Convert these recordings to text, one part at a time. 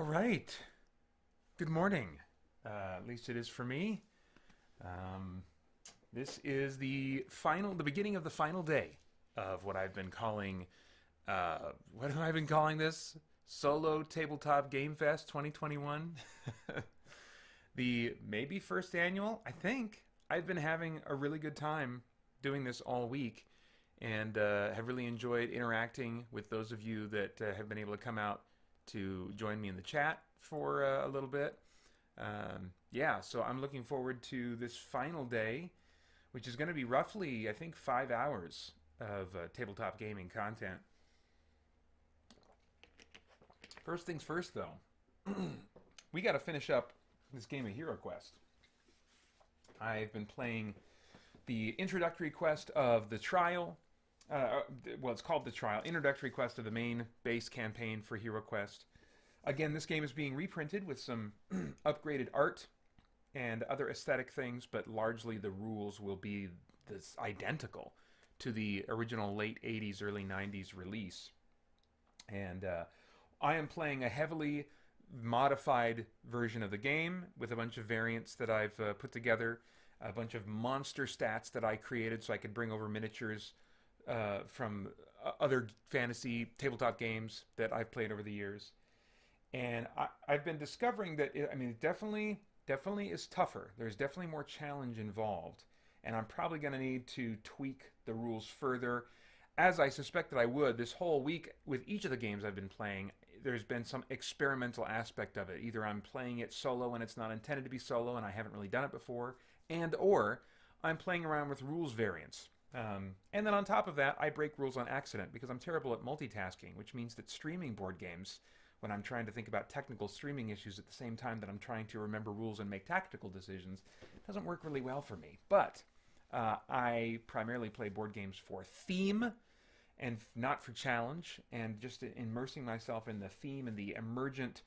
All right. Good morning. At least it is for me. Um, this is the beginning of the final day of what I've been calling, what have I been calling this? Solo Tabletop Game Fest 2021. The maybe first annual, I think. I've been having a really good time doing this all week and have really enjoyed interacting with those of you that have been able to come out to join me in the chat for a little bit. Yeah, so I'm looking forward to this final day, which is going to be roughly, I think, 5 hours of tabletop gaming content. First things first, though, we got to finish up this game of HeroQuest. I've been playing the introductory quest of the trial. Well, it's called the trial. Introductory quest of the main base campaign for HeroQuest. Again, this game is being reprinted with some upgraded art and other aesthetic things, but largely the rules will be this identical to the original late 80s, early 90s release. And I am playing a heavily modified version of the game with a bunch of variants that I've put together, a bunch of monster stats that I created so I could bring over miniatures from other fantasy tabletop games that I've played over the years. And I've been discovering that it definitely is tougher. There's definitely more challenge involved, and I'm probably going to need to tweak the rules further, as I suspect that I would. This whole week with each of the games I've been playing, there's been some experimental aspect of it. Either I'm playing it solo and it's not intended to be solo, and I haven't really done it before, or I'm playing around with rules variants. And then on top of that, I break rules on accident because I'm terrible at multitasking, which means that streaming board games, when I'm trying to think about technical streaming issues at the same time that I'm trying to remember rules and make tactical decisions, doesn't work really well for me. But I primarily play board games for theme and not for challenge, and just immersing myself in the theme and the emergent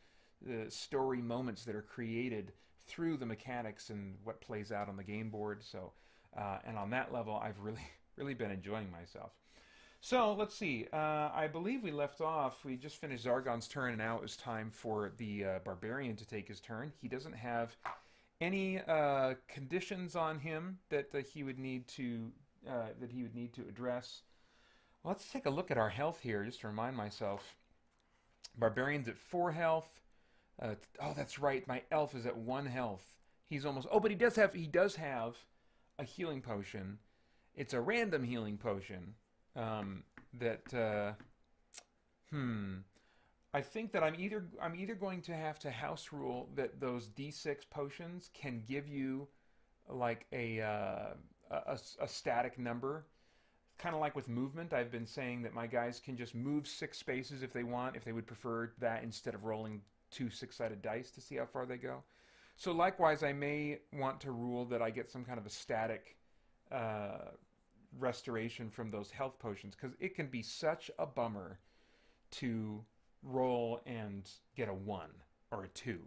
story moments that are created through the mechanics and what plays out on the game board. So, and on that level, I've really been enjoying myself. So let's see. I believe we left off. We just finished Zargon's turn, and now it was time for the barbarian to take his turn. He doesn't have any conditions on him that he would need to address. Well, let's take a look at our health here, just to remind myself. Barbarian's at 4 health. Oh, that's right. My elf is at 1 health. He's almost. Oh, but he does have a healing potion. It's a random healing potion. I think that I'm either going to have to house rule that those D6 potions can give you like a static number, kind of like with movement. I've been saying that my guys can just move 6 spaces if they want, if they would prefer that instead of rolling 2 6-sided dice to see how far they go. So likewise, I may want to rule that I get some kind of a static restoration from those health potions, because it can be such a bummer to roll and get a 1 or a 2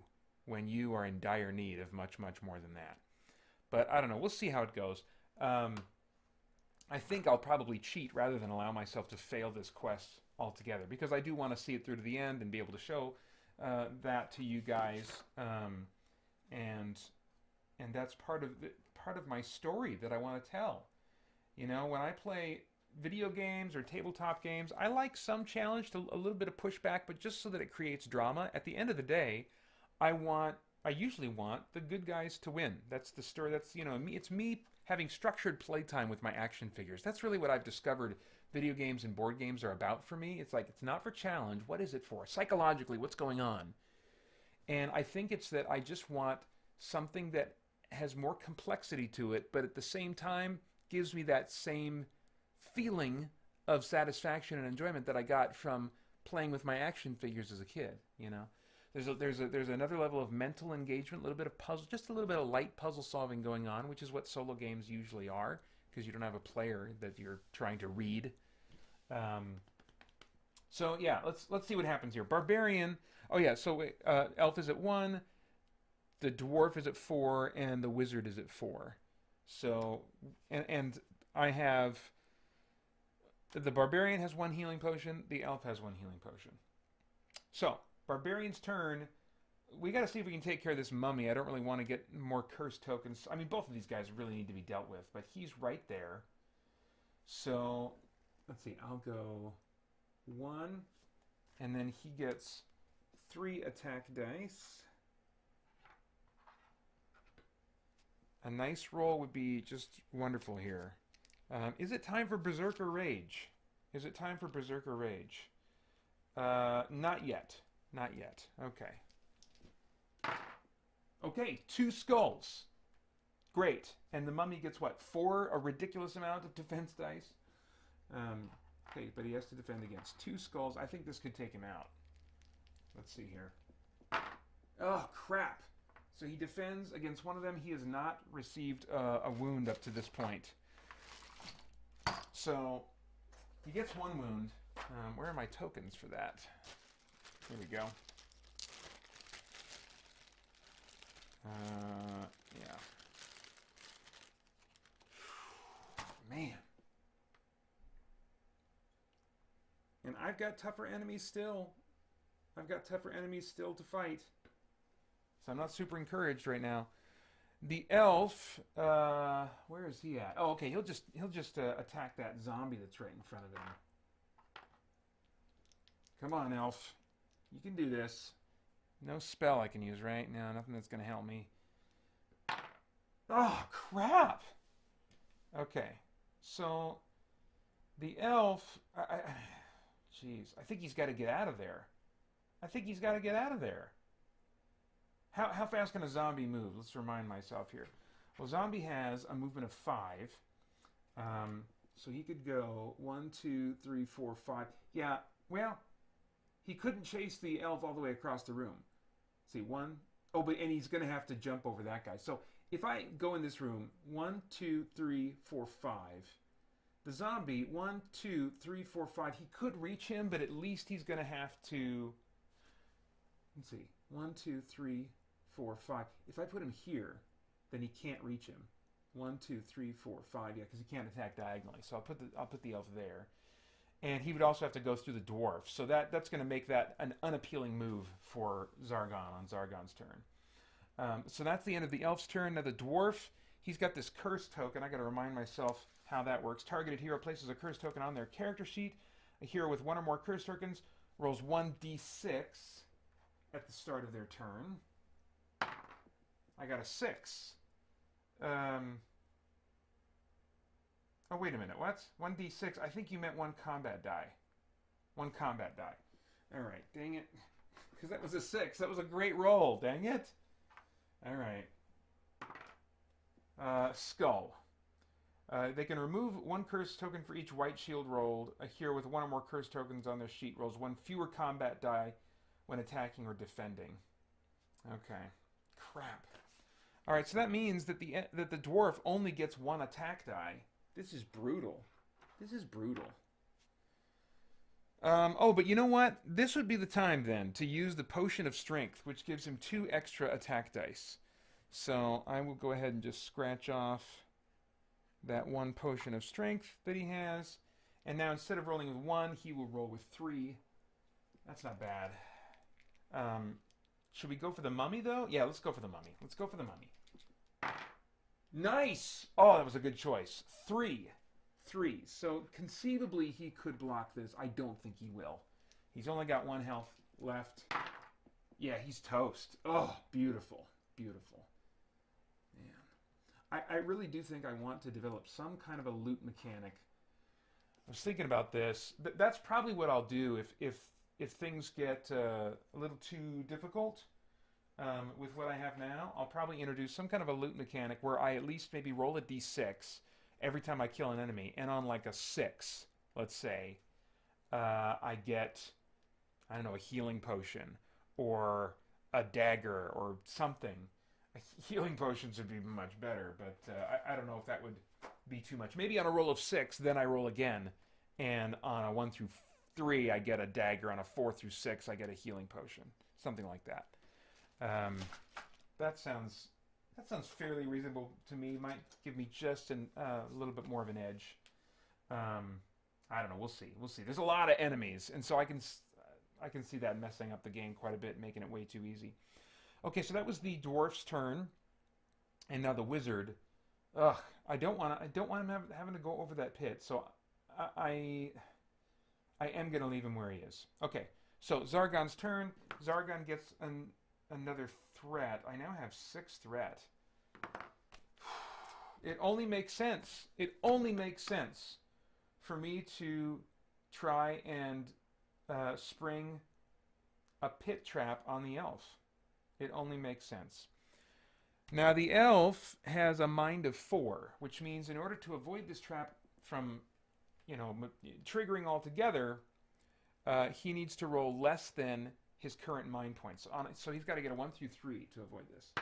when you are in dire need of much more than that. But I don't know. We'll see how it goes. I think I'll probably cheat rather than allow myself to fail this quest altogether, because I do want to see it through to the end and be able to show that to you guys, and that's part of my story that I want to tell. You know, when I play video games or tabletop games, I like some challenge, to a little bit of pushback, but just so that it creates drama. At the end of the day, I usually want the good guys to win. That's the story. That's, it's me having structured playtime with my action figures. That's really what I've discovered video games and board games are about for me. It's like, it's not for challenge. What is it for? Psychologically, what's going on? And I think it's that I just want something that has more complexity to it, but at the same time gives me that same feeling of satisfaction and enjoyment that I got from playing with my action figures as a kid. There's another level of mental engagement, a little bit of puzzle, just a little bit of light puzzle solving going on, which is what solo games usually are, because you don't have a player that you're trying to read. So yeah, let's see what happens here. Barbarian. Oh yeah, so elf is at 1, the dwarf is at 4, and the wizard is at 4. So, and I have, the barbarian has 1 healing potion, the elf has 1 healing potion. So, barbarian's turn we got to see if we can take care of this mummy. I don't really want to get more curse tokens. I mean, both of these guys really need to be dealt with, but he's right there. So, let's see. I'll go 1, and then he gets 3 attack dice. A nice roll would be just wonderful here. Is it time for Berserker Rage? Is it time for Berserker Rage? Not yet. Not yet. Okay. Okay, 2 skulls. Great. And the mummy gets what? 4? A ridiculous amount of defense dice? Okay, but he has to defend against 2 skulls. I think this could take him out. Let's see here. Oh, crap. So he defends against one of them. He has not received a wound up to this point. So he gets 1 wound. Where are my tokens for that? Here we go. Yeah. Man. And I've got tougher enemies still. I've got tougher enemies still to fight. So I'm not super encouraged right now. The elf, where is he at? Oh, okay. He'll just attack that zombie that's right in front of him. Come on, elf. You can do this. No spell I can use, right? No, nothing that's going to help me. Oh, crap! Okay. So, the elf... Jeez. I think he's got to get out of there. I think he's got to get out of there. How fast can a zombie move? Let's remind myself here. Well, zombie has a movement of 5. So he could go 1, 2, 3, 4, 5. Yeah, well, he couldn't chase the elf all the way across the room. See, 1. Oh, and he's going to have to jump over that guy. So if I go in this room, 1, 2, 3, 4, 5. The zombie, 1, 2, 3, 4, 5. He could reach him, but at least he's going to have to... Let's see. 1, 2, 3, 4, 5. If I put him here, then he can't reach him. 1, 2, 3, 4, 5. Yeah, because he can't attack diagonally. So I'll put the elf there. And he would also have to go through the dwarf. So that's going to make that an unappealing move for Zargon on Zargon's turn. So that's the end of the elf's turn. Now the dwarf, he's got this curse token. I got to remind myself how that works. Targeted hero places a curse token on their character sheet. A hero with 1 or more curse tokens rolls 1d6 at the start of their turn. I got a 6. Oh, wait a minute. What? 1d6. I think you meant 1 combat die. 1 combat die. All right. Dang it. Because that was a 6. That was a great roll. Dang it. All right. Skull. They can remove 1 curse token for each white shield rolled. A hero with 1 or more curse tokens on their sheet rolls 1 fewer combat die when attacking or defending. Okay. Crap. All right, so that means that the dwarf only gets 1 attack die. This is brutal. This is brutal. Oh, but you know what? This would be the time then to use the Potion of Strength, which gives him 2 extra attack dice. So I will go ahead and just scratch off that 1 Potion of Strength that he has. And now instead of rolling with 1, he will roll with 3. That's not bad. Should we go for the mummy, though? Yeah, let's go for the mummy. Let's go for the mummy. Nice! Oh, that was a good choice. 3. So conceivably he could block this. I don't think he will. He's only got 1 health left. Yeah, he's toast. Oh, beautiful. Beautiful. Man. I really do think I want to develop some kind of a loot mechanic. I was thinking about this. That's probably what I'll do if things get a little too difficult. With what I have now, I'll probably introduce some kind of a loot mechanic where I at least maybe roll a d6 every time I kill an enemy, and on like a 6, let's say, I get, I don't know, a healing potion, or a dagger, or something. Healing potions would be much better, but I don't know if that would be too much. Maybe on a roll of 6, then I roll again, and on a 1 through 3, I get a dagger, on a 4 through 6, I get a healing potion. Something like that. That sounds fairly reasonable to me. Might give me just a little bit more of an edge. I don't know. We'll see. There's a lot of enemies, and so I can see that messing up the game quite a bit, making it way too easy. Okay, so that was the dwarf's turn, and now the wizard. Ugh, I don't want him having to go over that pit. So I, I am gonna leave him where he is. Okay, so Zargon's turn. Zargon gets another threat. I now have 6 threat. It only makes sense. It only makes sense for me to try and spring a pit trap on the elf. It only makes sense. Now the elf has a mind of 4, which means in order to avoid this trap from, triggering altogether, he needs to roll less than his current mind points. So he's got to get a 1 through 3 to avoid this.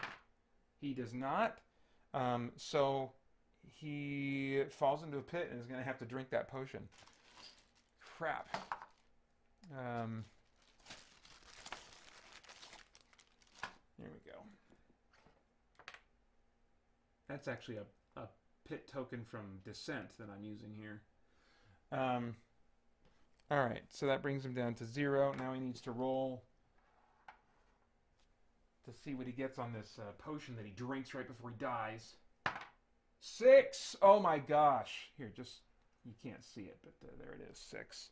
He does not. So he falls into a pit and is going to have to drink that potion. Crap. There we go. That's actually a pit token from Descent that I'm using here. Alright, so that brings him down to 0. Now he needs to roll to see what he gets on this potion that he drinks right before he dies. 6! Oh my gosh. Here, you can't see it, but there it is, 6.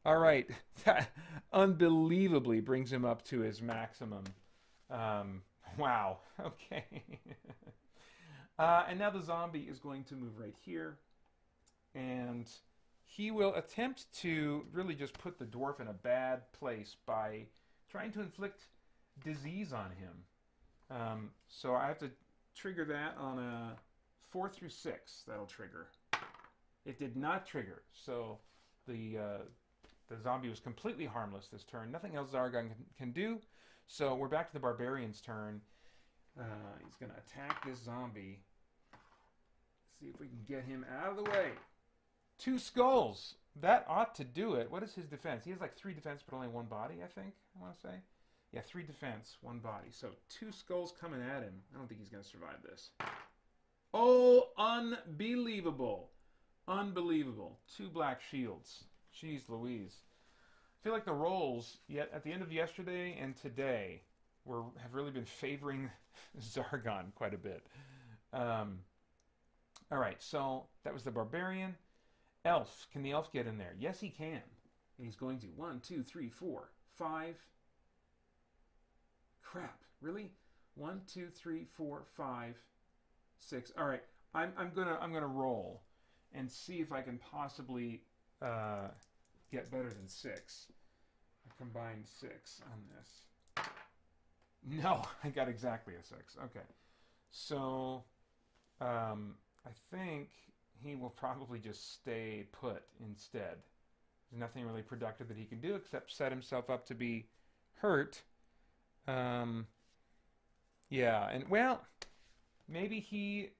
Alright, that unbelievably brings him up to his maximum. Wow, okay. And now the zombie is going to move right here, and he will attempt to really just put the dwarf in a bad place by trying to inflict disease on him. So I have to trigger that on a 4 through 6. That'll trigger. It did not trigger, so the zombie was completely harmless this turn. Nothing else Zargon can do. So we're back to the barbarian's turn. He's going to attack this zombie. See if we can get him out of the way. 2 skulls. That ought to do it. What is his defense? He has like 3 defense, but only 1 body, I think. I want to say. Yeah, 3 defense, 1 body. So 2 skulls coming at him. I don't think he's going to survive this. Oh, unbelievable. Unbelievable. 2 black shields. Jeez Louise. I feel like the rolls yet at the end of yesterday and today have really been favoring Zargon quite a bit. All right, so that was the barbarian. Elf. Can the elf get in there? Yes, he can. And he's going to. 1, 2, 3, 4, 5. Crap. Really? 1, 2, 3, 4, 5, 6. All right. I'm gonna roll and see if I can possibly get better than 6. I combined 6 on this. No, I got exactly a 6. Okay. So I think he will probably just stay put instead. There's nothing really productive that he can do except set himself up to be hurt. Yeah, and well, maybe he...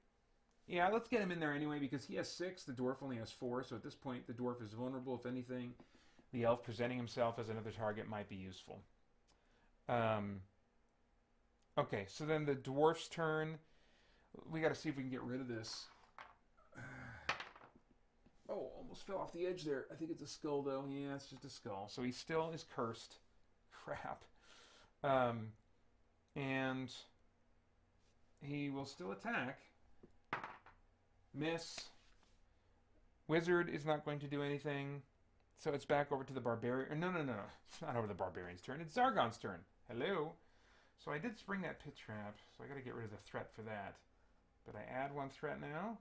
Yeah, let's get him in there anyway because he has 6. The dwarf only has 4. So at this point, the dwarf is vulnerable. If anything, the elf presenting himself as another target might be useful. Okay, so then the dwarf's turn. We got to see if we can get rid of this. Oh, almost fell off the edge there. I think it's a skull, though. Yeah, it's just a skull. So he still is cursed. Crap. And he will still attack. Miss. Wizard is not going to do anything. So it's back over to the barbarian. No. It's not over the barbarian's turn. It's Zargon's turn. Hello. So I did spring that pit trap. So I got to get rid of the threat for that. But I add 1 threat now.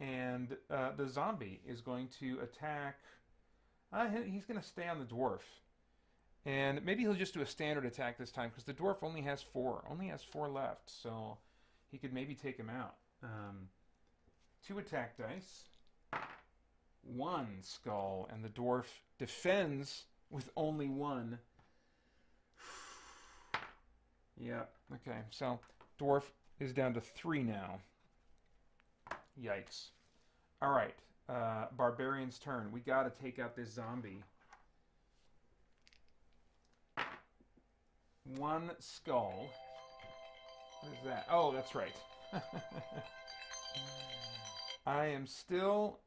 And the zombie is going to attack. He's going to stay on the dwarf. And maybe he'll just do a standard attack this time because the dwarf only has 4. Only has 4 left. So he could maybe take him out. 2 attack dice. 1 skull. And the dwarf defends with only 1. Yeah. Okay. So dwarf is down to 3 now. Yikes. All right. Barbarian's turn. We got to take out this zombie. 1 skull. What is that? Oh, that's right. I am still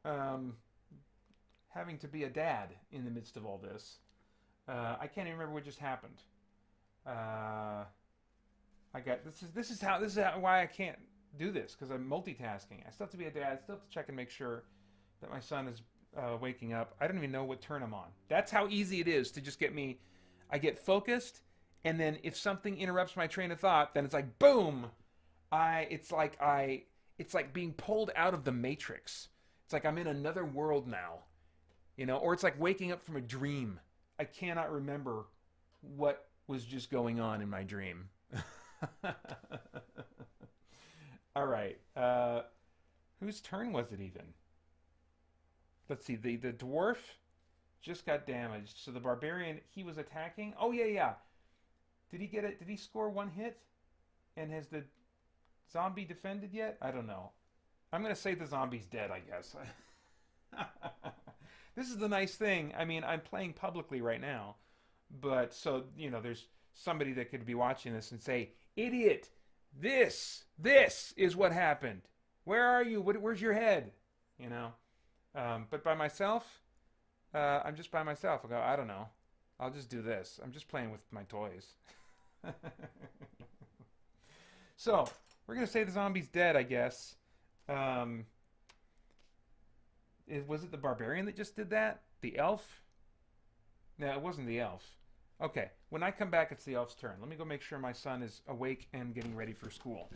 having to be a dad in the midst of all this. I can't even remember what just happened. I got this is how why I can't do this because I'm multitasking. I still have to be a dad. I still have to check and make sure that my son is waking up. I don't even know what turn I'm on. That's how easy it is to just get me. I get focused, and then if something interrupts my train of thought, then it's like boom. It's like being pulled out of the Matrix. It's like I'm in another world now, or it's like waking up from a dream. I cannot remember what was just going on in my dream. All right. Whose turn was it even? Let's see. The dwarf just got damaged. So the barbarian, he was attacking. Oh, yeah. Did he get it? Did he score one hit? And has the zombie defended yet? I don't know. I'm going to say the zombie's dead, I guess. This is the nice thing. I mean, I'm playing publicly right now. But so, there's somebody that could be watching this and say, idiot, this is what happened. Where are you? Where's your head? But by myself, I'm just by myself. I go, I don't know. I'll just do this. I'm just playing with my toys. So, we're going to say the zombie's dead, I guess. Was it the barbarian that just did that? The elf? No, it wasn't the elf. Okay, when I come back, it's the elf's turn. Let me go make sure my son is awake and getting ready for school.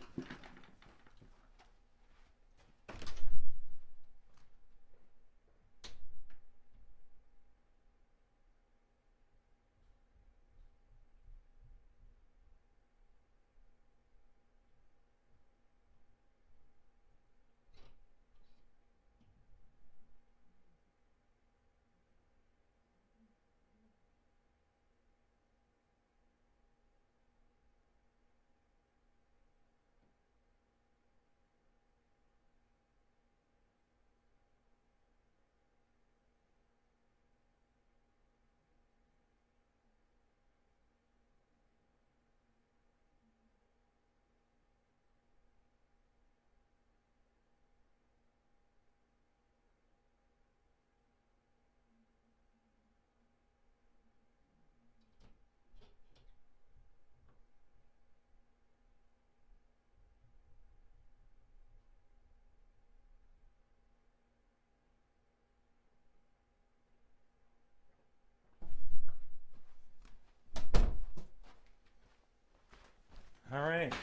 All right.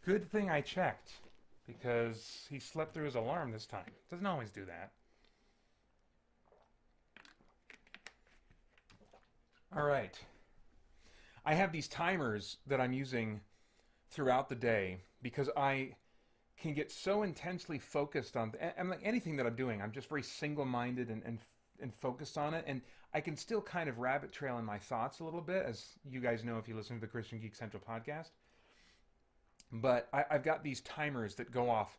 Good thing I checked, because he slept through his alarm this time. Doesn't always do that. All right. I have these timers that I'm using throughout the day because I can get so intensely focused on and like anything that I'm doing. I'm just very single-minded and focused on it, and I can still kind of rabbit trail in my thoughts a little bit, as you guys know if you listen to the Christian Geek Central podcast. But I've got these timers that go off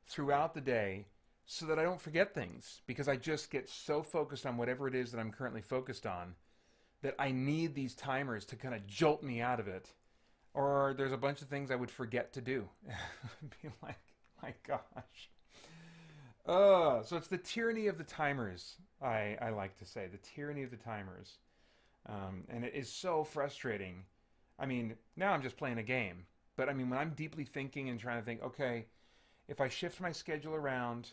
throughout the day so that I don't forget things, because I just get so focused on whatever it is that I'm currently focused on that I need these timers to kind of jolt me out of it. Or there's a bunch of things I would forget to do. Be like, my gosh. So it's the tyranny of the timers, I like to say. The tyranny of the timers. And it is so frustrating. I mean, now I'm just playing a game. But I mean, when I'm deeply thinking and trying to think, okay, if I shift my schedule around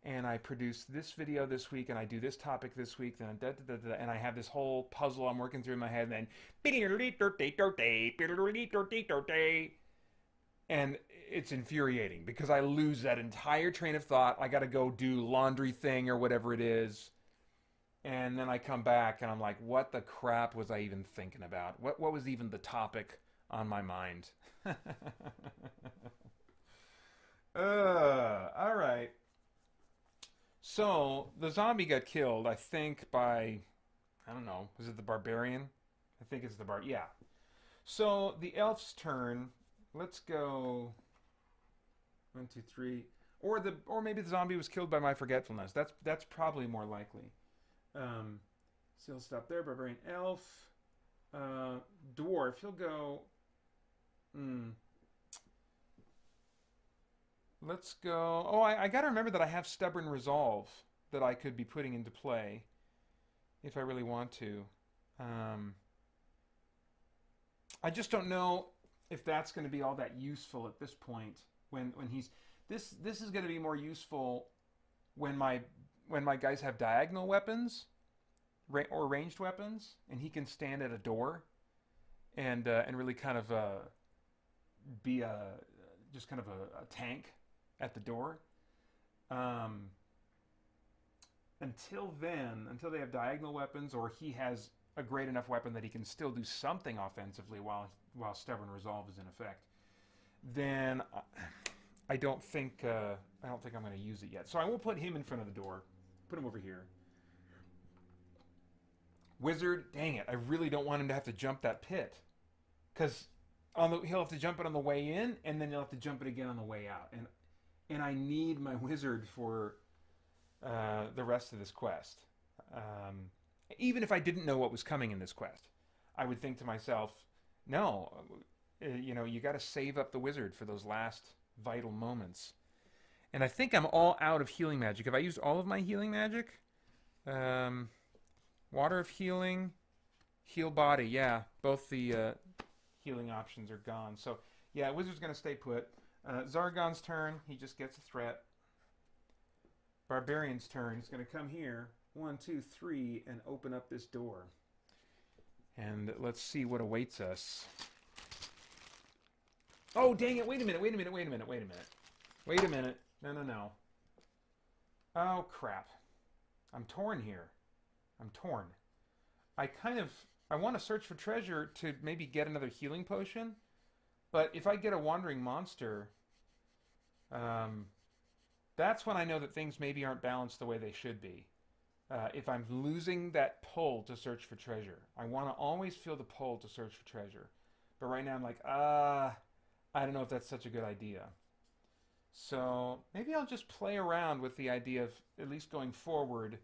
and I produce this video this week and I do this topic this week, then and I have this whole puzzle I'm working through in my head, and then and it's infuriating because I lose that entire train of thought. I got to go do laundry thing or whatever it is. And then I come back and I'm like, what the crap was I even thinking about? What was even the topic on my mind? All right. So the zombie got killed, I think, by, I don't know, was it the barbarian? I think it's the yeah. So the elf's turn. Let's go 1, 2, 3. Or maybe the zombie was killed by my forgetfulness. That's probably more likely. So he'll stop there. Barbarian, elf, dwarf. He'll go. Let's go. Oh, I got to remember that I have stubborn resolve that I could be putting into play if I really want to. I just don't know if that's going to be all that useful at this point. When he's this is going to be more useful when my guys have diagonal weapons or ranged weapons, and he can stand at a door and really kind of be just kind of a tank at the door. Until then, until they have diagonal weapons, or he has a great enough weapon that he can still do something offensively while Stubborn Resolve is in effect, then I don't think I'm going to use it yet. So I will put him in front of the door. Put him over here. Wizard, dang it! I really don't want him to have to jump that pit, because he'll have to jump it on the way in, and then he'll have to jump it again on the way out. And I need my wizard for the rest of this quest. Even if I didn't know what was coming in this quest, I would think to myself, no, you got to save up the wizard for those last vital moments. And I think I'm all out of healing magic. Have I used all of my healing magic? Water of healing, heal body. Yeah, both the healing options are gone. So yeah, wizard's going to stay put. Zargon's turn. He just gets a threat. Barbarian's turn. He's going to come here. 1, 2, 3, and open up this door. And let's see what awaits us. Oh, dang it. Wait a minute. No. Oh, crap. I'm torn here. I want to search for treasure to maybe get another healing potion. But if I get a wandering monster, that's when I know that things maybe aren't balanced the way they should be. If I'm losing that pull to search for treasure. I want to always feel the pull to search for treasure. But right now I'm like, I don't know if that's such a good idea. So maybe I'll just play around with the idea of, at least going forward,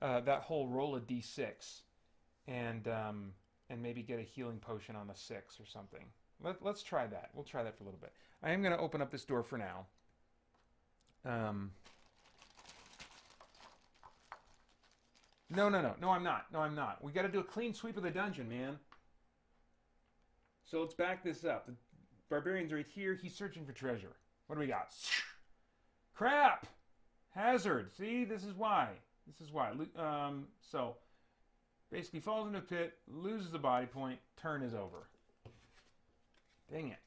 that whole roll a d6. And maybe get a healing potion on a 6 or something. Let's try that. We'll try that for a little bit. I am going to open up this door for now. No, I'm not. We got to do a clean sweep of the dungeon, man. So let's back this up. The barbarian's right here. He's searching for treasure. What do we got? Crap! Hazard. See, this is why. So basically falls into a pit, loses a body point, turn is over. Dang it.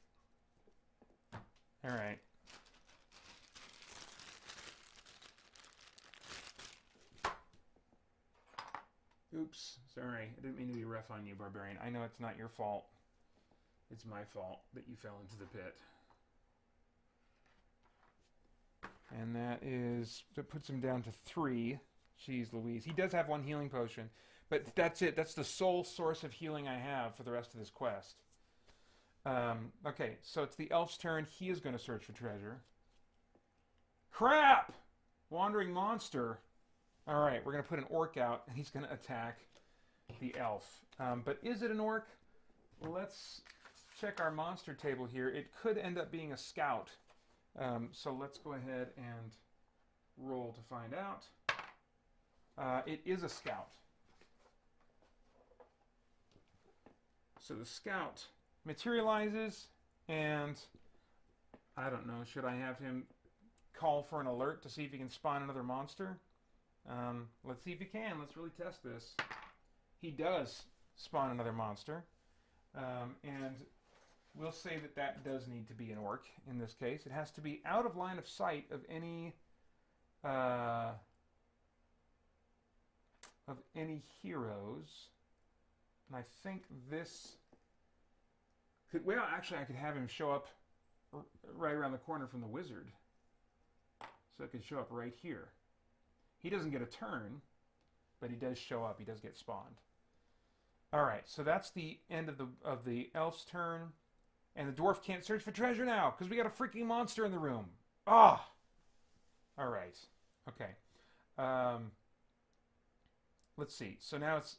All right. Oops, sorry. I didn't mean to be rough on you, Barbarian. I know it's not your fault. It's my fault that you fell into the pit. And that puts him down to 3. Jeez Louise. He does have 1 healing potion, but that's it. That's the sole source of healing I have for the rest of this quest. Okay, so it's the elf's turn. He is going to search for treasure. Crap! Wandering monster. All right, we're going to put an orc out, and he's going to attack the elf. But is it an orc? Let's check our monster table here. It could end up being a scout. So let's go ahead and roll to find out. It is a scout. So the scout materializes, and I don't know, should I have him call for an alert to see if he can spawn another monster? Let's see if he can. Let's really test this. He does spawn another monster. And we'll say that does need to be an orc in this case. It has to be out of line of sight of any heroes. And I think this could, well, actually I could have him show up right around the corner from the wizard. So it could show up right here. He doesn't get a turn, but he does show up. He does get spawned. All right, so that's the end of the elf's turn, and the dwarf can't search for treasure now because we got a freaking monster in the room. Ah! All right. Okay. Let's see. So now it's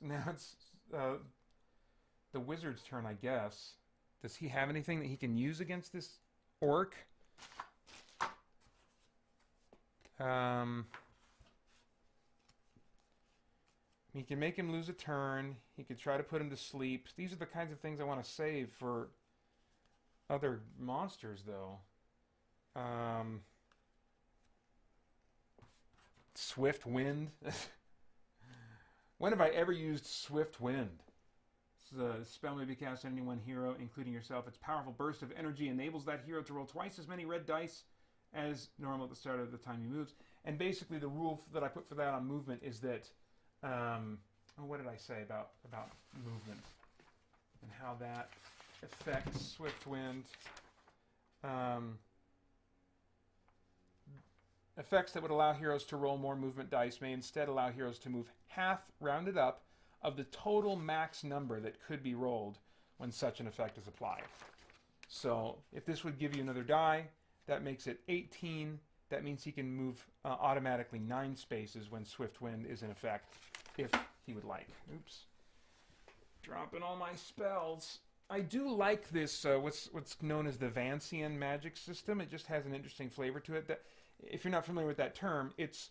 the wizard's turn, I guess. Does he have anything that he can use against this orc? He can make him lose a turn. He could try to put him to sleep. These are the kinds of things I want to save for other monsters, though. Swift Wind. When have I ever used Swift Wind? The spell may be cast on any one hero, including yourself. Its powerful burst of energy enables that hero to roll twice as many red dice as normal at the start of the time he moves. And basically, the rule that I put for that on movement is that, what did I say about movement and how that affects Swiftwind? Effects that would allow heroes to roll more movement dice may instead allow heroes to move half, rounded up, of the total max number that could be rolled when such an effect is applied. So if this would give you another die, that makes it 18. That means he can move automatically 9 spaces when Swift Wind is in effect, if he would like. Oops. Dropping all my spells. I do like this, what's known as the Vancian magic system. It just has an interesting flavor to it. That, if you're not familiar with that term, it's...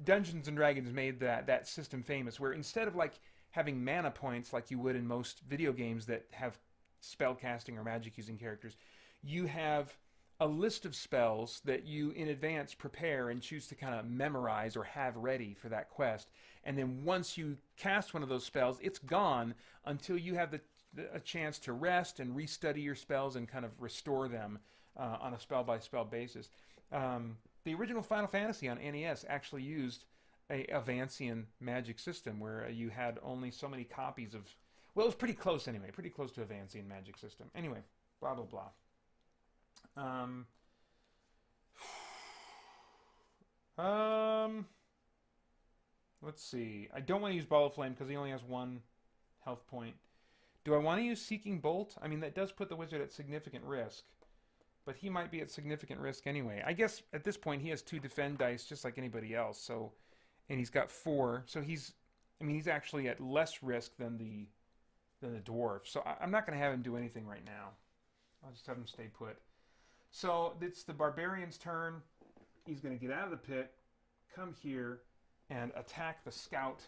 Dungeons and Dragons made that system famous, where instead of like having mana points like you would in most video games that have spell casting or magic using characters, you have a list of spells that you in advance prepare and choose to kind of memorize or have ready for that quest. And then once you cast one of those spells, it's gone until you have a chance to rest and restudy your spells and kind of restore them on a spell-by-spell basis. The original Final Fantasy on NES actually used a Vancian magic system where you had only so many copies of... Well, it was pretty close anyway. Pretty close to a Vancian magic system. Anyway, blah, blah, blah. Let's see. I don't want to use Ball of Flame because he only has 1 health point. Do I want to use Seeking Bolt? I mean, that does put the wizard at significant risk. But he might be at significant risk anyway. I guess at this point he has 2 defend dice just like anybody else. So, and he's got 4. So he's actually at less risk than the dwarf. So I'm not going to have him do anything right now. I'll just have him stay put. So it's the barbarian's turn. He's going to get out of the pit, come here, and attack the scout.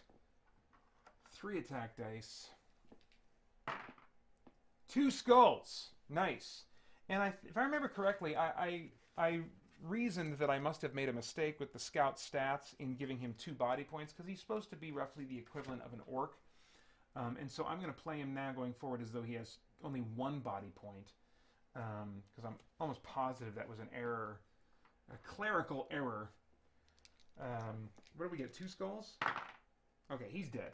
3 attack dice. 2 skulls. Nice. And if I remember correctly, I reasoned that I must have made a mistake with the scout stats in giving him 2 body points, because he's supposed to be roughly the equivalent of an orc. And so I'm going to play him now going forward as though he has only 1 body point, because I'm almost positive that was an error, a clerical error. What do we get, 2 skulls? Okay, he's dead.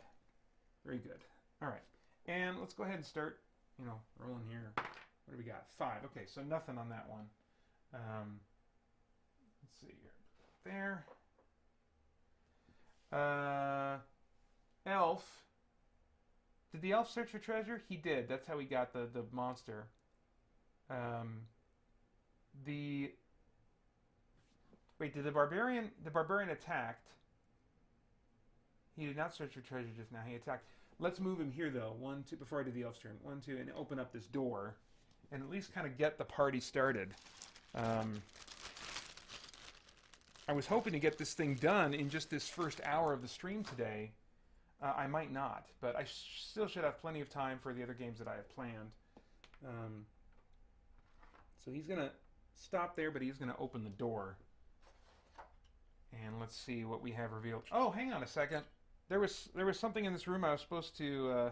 Very good. All right, and let's go ahead and start, rolling here. What do we got? 5. Okay, so nothing on that one. Let's see here. There. Elf. Did the elf search for treasure? He did. That's how he got the monster. Wait, did the barbarian attacked? He did not search for treasure just now. He attacked. Let's move him here though. 1, 2. Before I do the elf's turn. 1, 2, and open up this door. And at least kind of get the party started. I was hoping to get this thing done in just this first hour of the stream today. I might not, but I still should have plenty of time for the other games that I have planned. So he's going to stop there, but he's going to open the door. And let's see what we have revealed. Oh, hang on a second. There was something in this room I was supposed to...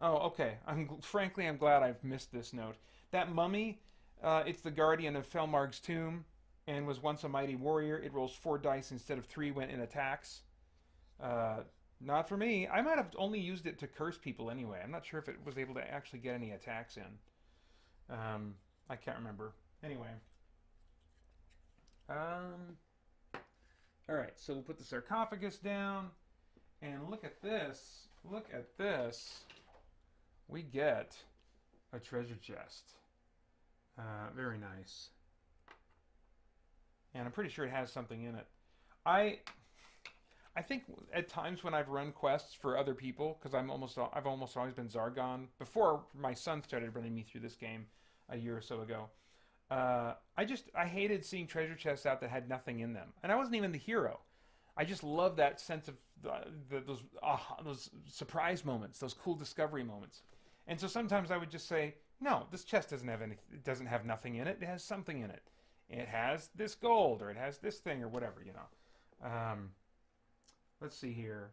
Oh, okay. Frankly, I'm glad I've missed this note. That mummy, it's the guardian of Felmarg's tomb, and was once a mighty warrior. It rolls 4 dice instead of 3 when it attacks. Not for me. I might have only used it to curse people anyway. I'm not sure if it was able to actually get any attacks in. I can't remember. Anyway. Alright, so we'll put the sarcophagus down, and look at this. Look at this. We get a treasure chest. Very nice. And I'm pretty sure it has something in it. I think at times when I've run quests for other people, because I've almost always been Zargon, before my son started running me through this game a year or so ago, I hated seeing treasure chests out that had nothing in them. And I wasn't even the hero. I just love that sense of those surprise moments, those cool discovery moments. And so sometimes I would just say, No, this chest doesn't have any. It doesn't have nothing in it. It has something in it. It has this gold, or it has this thing, or whatever, you know. Let's see here.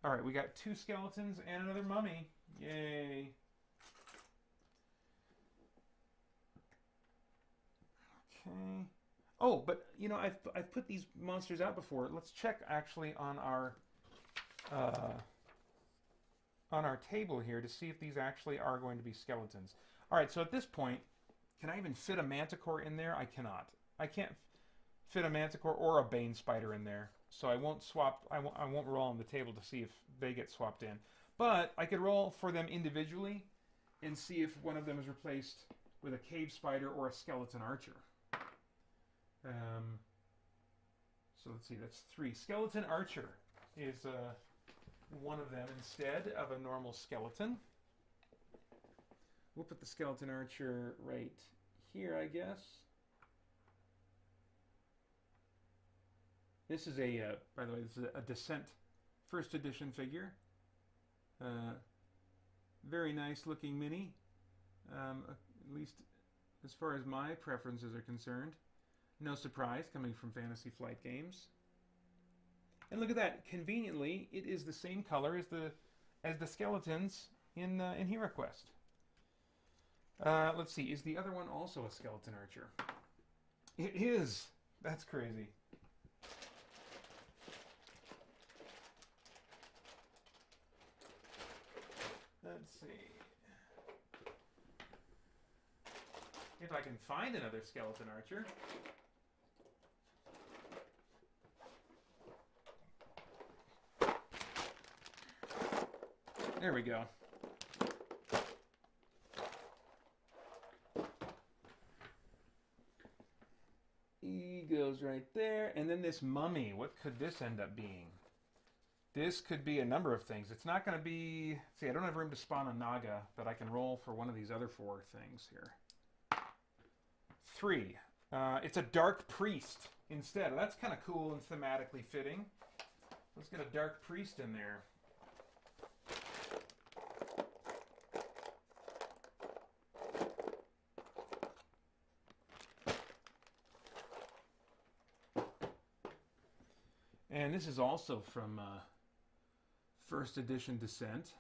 All right, we got 2 skeletons and another mummy. Yay! Okay. Oh, but you know, I've put these monsters out before. Let's check actually on our table here to see if these actually are going to be skeletons. All right, so at this point, can I even fit a manticore in there? I cannot. I can't fit a manticore or a bane spider in there, so I won't swap. I won't roll on the table to see if they get swapped in. But I could roll for them individually and see if one of them is replaced with a cave spider or a skeleton archer. So let's see. That's 3. Skeleton archer is one of them instead of a normal skeleton. We'll put the skeleton archer right here, I guess. This is by the way, this is a Descent first edition figure. Very nice looking mini, at least as far as my preferences are concerned. No surprise, coming from Fantasy Flight Games. And look at that! Conveniently, it is the same color as the skeletons in HeroQuest. Let's see. Is the other one also a skeleton archer? It is. That's crazy. Let's see if I can find another skeleton archer. There we go. He goes right there. And then this mummy. What could this end up being? This could be a number of things. It's not going to be... See, I don't have room to spawn a Naga, but I can roll for one of these other 4 things here. 3. It's a Dark Priest instead. That's kind of cool and thematically fitting. Let's get a Dark Priest in there. And this is also from first edition Descent.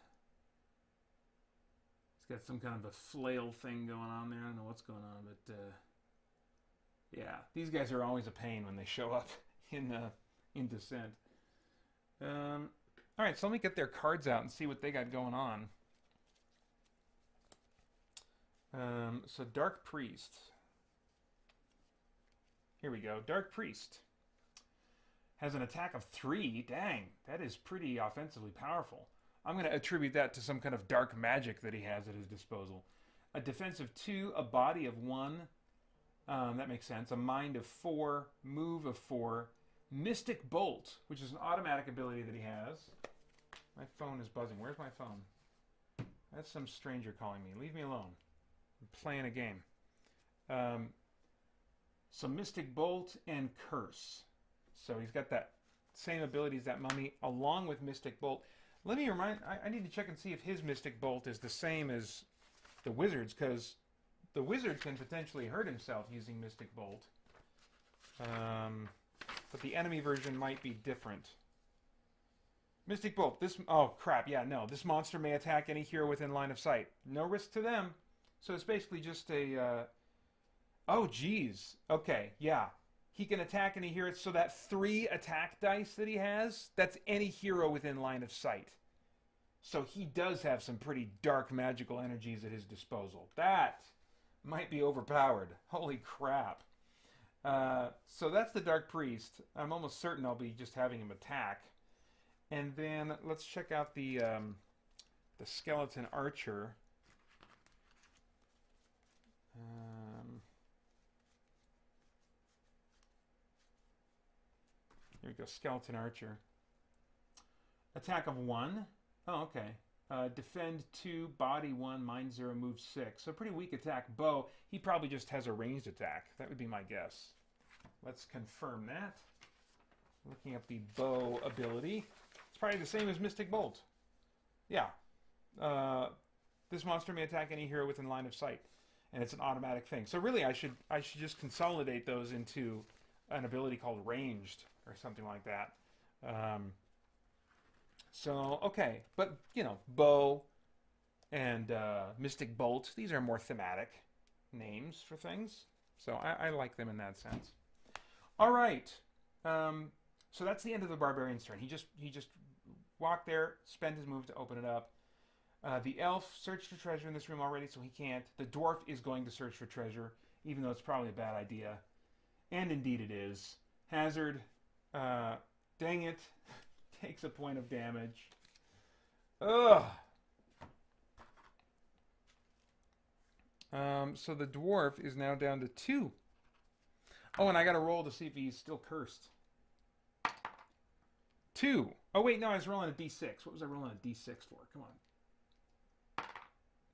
It's got some kind of a flail thing going on there. I don't know what's going on, but yeah, these guys are always a pain when they show up in Descent. All right, so let me get their cards out and see what they got going on. So Dark Priest. Here we go. Dark Priest has an attack of 3. Dang, that is pretty offensively powerful. I'm going to attribute that to some kind of dark magic that he has at his disposal. A defense of 2, a body of 1. That makes sense. A mind of 4, move of 4. Mystic Bolt, which is an automatic ability that he has. My phone is buzzing. Where's my phone? That's some stranger calling me. Leave me alone. I'm playing a game. So Mystic Bolt and Curse. So he's got that same ability as that mummy, along with Mystic Bolt. Let me remind... I need to check and see if his Mystic Bolt is the same as the wizard's, because the wizard can potentially hurt himself using Mystic Bolt. But the enemy version might be different. Mystic Bolt. This... Oh, crap. Yeah, no. This monster may attack any hero within line of sight. No risk to them. So it's basically just a... Oh, geez. Okay, yeah. He can attack any hero. So that 3 attack dice that he has, that's any hero within line of sight. So he does have some pretty dark magical energies at his disposal. That might be overpowered. Holy crap. So that's the Dark Priest. I'm almost certain I'll be just having him attack. And then let's check out the Skeleton Archer. Here we go, Skeleton Archer. Attack of 1. Oh, okay. Defend 2, body 1, mind 0, move 6. So pretty weak attack. Bow, he probably just has a ranged attack. That would be my guess. Let's confirm that. Looking up the bow ability. It's probably the same as Mystic Bolt. Yeah. This monster may attack any hero within line of sight, and it's an automatic thing. So really, I should just consolidate those into an ability called ranged or something like that. So okay, but you know, bow and mystic bolt, these are more thematic names for things. So I like them in that sense. All right. So that's the end of the barbarian's turn. He just walked there, spent his move to open it up. The elf searched for treasure in this room already, so he can't. The dwarf is going to search for treasure, even though it's probably a bad idea. And indeed it is. Hazard, dang it, takes a point of damage. Ugh. So the dwarf is now down to 2. Oh, and I got to roll to see if he's still cursed. 2. Oh, wait, no, I was rolling a d6. What was I rolling a d6 for? Come on.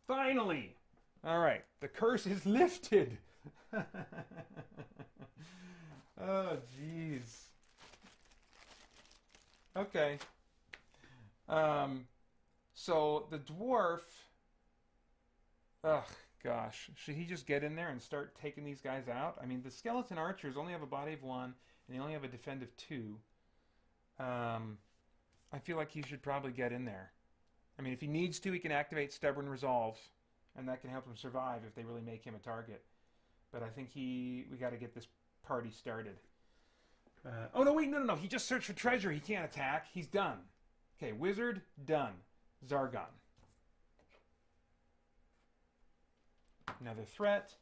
Finally! All right, the curse is lifted. Oh, jeez. Okay. So the dwarf... Ugh, gosh. Should he just get in there and start taking these guys out? I mean, the skeleton archers only have a body of 1, and they only have a defend of 2. I feel like he should probably get in there. I mean, if he needs to, he can activate Stubborn Resolve, and that can help him survive if they really make him a target. But I think we got to get this party started. Oh, no, wait, no. He just searched for treasure. He can't attack. He's done. Okay, wizard, done. Zargon. Another threat.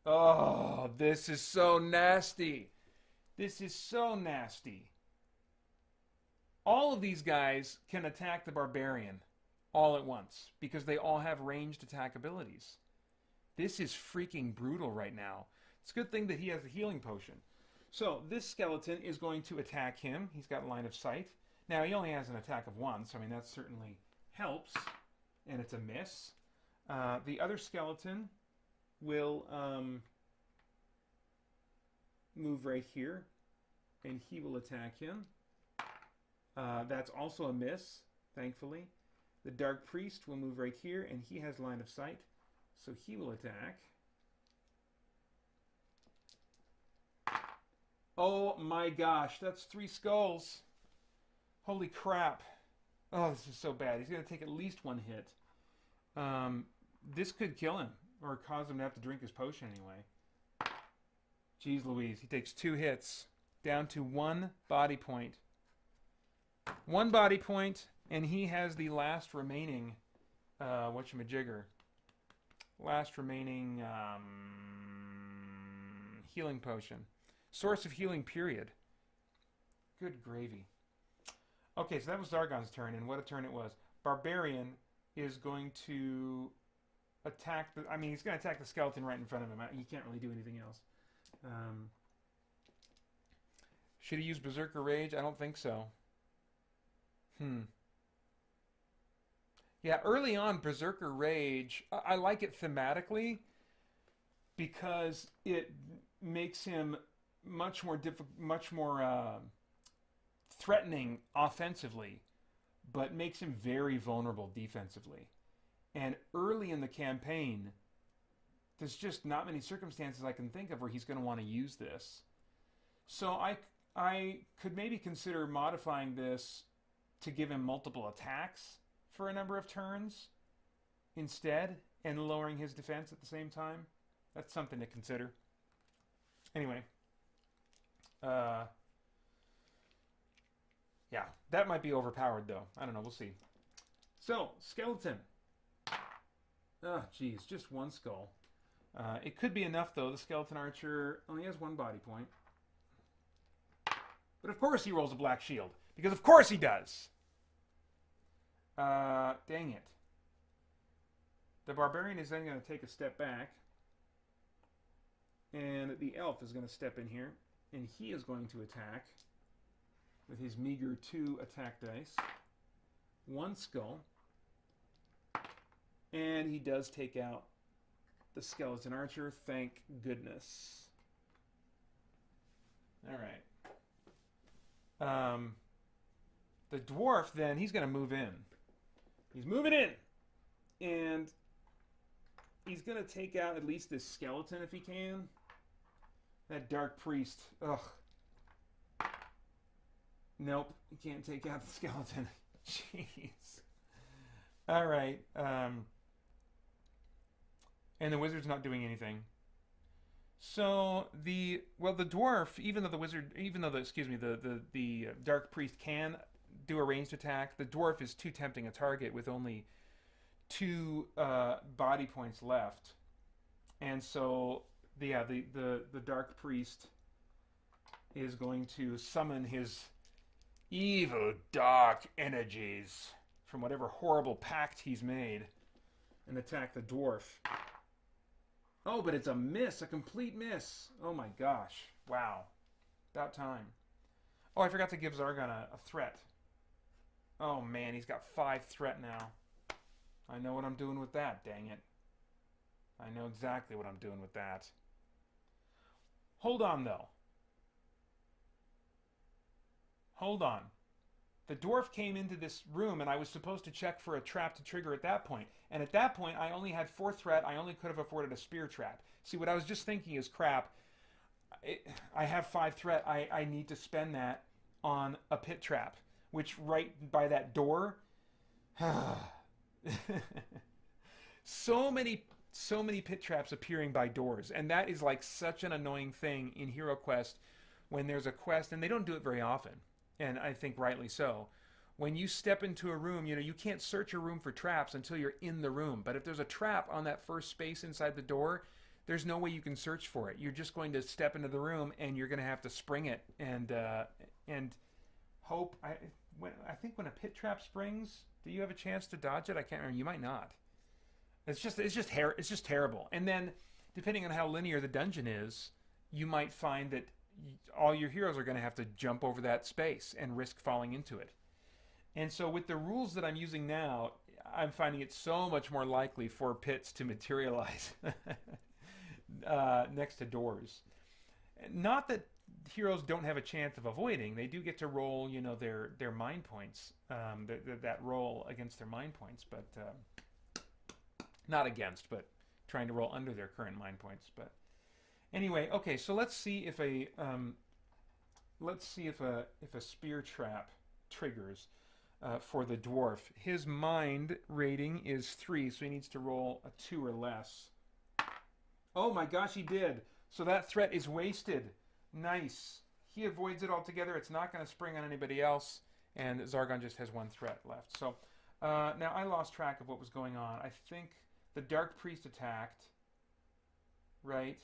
Oh, this is so nasty. This is so nasty. All of these guys can attack the barbarian all at once because they all have ranged attack abilities. This is freaking brutal right now. It's a good thing that he has the healing potion. So this skeleton is going to attack him. He's got line of sight. Now he only has an attack of 1, so I mean that certainly helps. And it's a miss. The other skeleton will move right here, and he will attack him. That's also a miss, thankfully. The Dark Priest will move right here, and he has line of sight, so he will attack. Oh my gosh, that's 3 skulls. Holy crap. Oh, this is so bad. He's going to take at least 1 hit. This could kill him, or cause him to have to drink his potion anyway. Jeez Louise, he takes 2 hits, down to 1 body point. 1 body point, and he has the last remaining, whatchamajigger, last remaining healing potion. Source of healing, period. Good gravy. Okay, so that was Zargon's turn, and what a turn it was. Barbarian is going to attack the... I mean, he's going to attack the skeleton right in front of him. He can't really do anything else. Should he use Berserker Rage? I don't think so. Yeah, early on, Berserker Rage, I like it thematically because it makes him much more threatening offensively, but makes him very vulnerable defensively. And early in the campaign, there's just not many circumstances I can think of where he's going to want to use this. So I could maybe consider modifying this to give him multiple attacks for a number of turns instead, and lowering his defense at the same time. That's something to consider. Anyway. Yeah, that might be overpowered, though. I don't know. We'll see. So, skeleton. Oh, geez. Just 1 skull. It could be enough, though. The skeleton archer only has 1 body point. But of course he rolls a black shield. Because of course he does. Dang it. The barbarian is then going to take a step back. And the elf is going to step in here. And he is going to attack with his meager 2 attack dice. 1 skull. And he does take out the skeleton archer. Thank goodness. All right. The dwarf, then, he's going to move in. He's moving in. And he's going to take out at least this skeleton if he can. That dark priest. Ugh. Nope. He can't take out the skeleton. Jeez. All right. And the wizard's not doing anything. So the dwarf, even though the dark priest can do a ranged attack, the dwarf is too tempting a target with only 2 body points left, and so the dark priest is going to summon his evil dark energies from whatever horrible pact he's made and attack the dwarf. Oh, but it's a miss, a complete miss. Oh my gosh. Wow. About time. Oh, I forgot to give Zargon a threat. Oh man, he's got 5 threat now. I know what I'm doing with that, dang it. I know exactly what I'm doing with that. Hold on, though. Hold on. The dwarf came into this room, and I was supposed to check for a trap to trigger at that point. And at that point, I only had 4 threat. I only could have afforded a spear trap. See, what I was just thinking is, crap, I have 5 threat. I need to spend that on a pit trap, which right by that door... so many pit traps appearing by doors, and that is like such an annoying thing in HeroQuest when there's a quest, and they don't do it very often, and I think rightly so. When you step into a room, you can't search a room for traps until you're in the room, but if there's a trap on that first space inside the door, there's no way you can search for it. You're just going to step into the room, and you're going to have to spring it and hope. I think when a pit trap springs, do you have a chance to dodge it? I can't remember. You might not. It's just terrible. And then, depending on how linear the dungeon is, you might find that all your heroes are going to have to jump over that space and risk falling into it. And so, with the rules that I'm using now, I'm finding it so much more likely for pits to materialize next to doors. Not that heroes don't have a chance of avoiding. They do get to roll, their mind points, that roll against their mind points, but not against, but trying to roll under their current mind points. But anyway, okay, so let's see if a spear trap triggers for the dwarf. His mind rating is 3, so he needs to roll a 2 or less. Oh my gosh, he did. So that threat is wasted. Nice. He avoids it altogether. It's not going to spring on anybody else. And Zargon just has 1 threat left. So now I lost track of what was going on. I think the Dark Priest attacked. Right?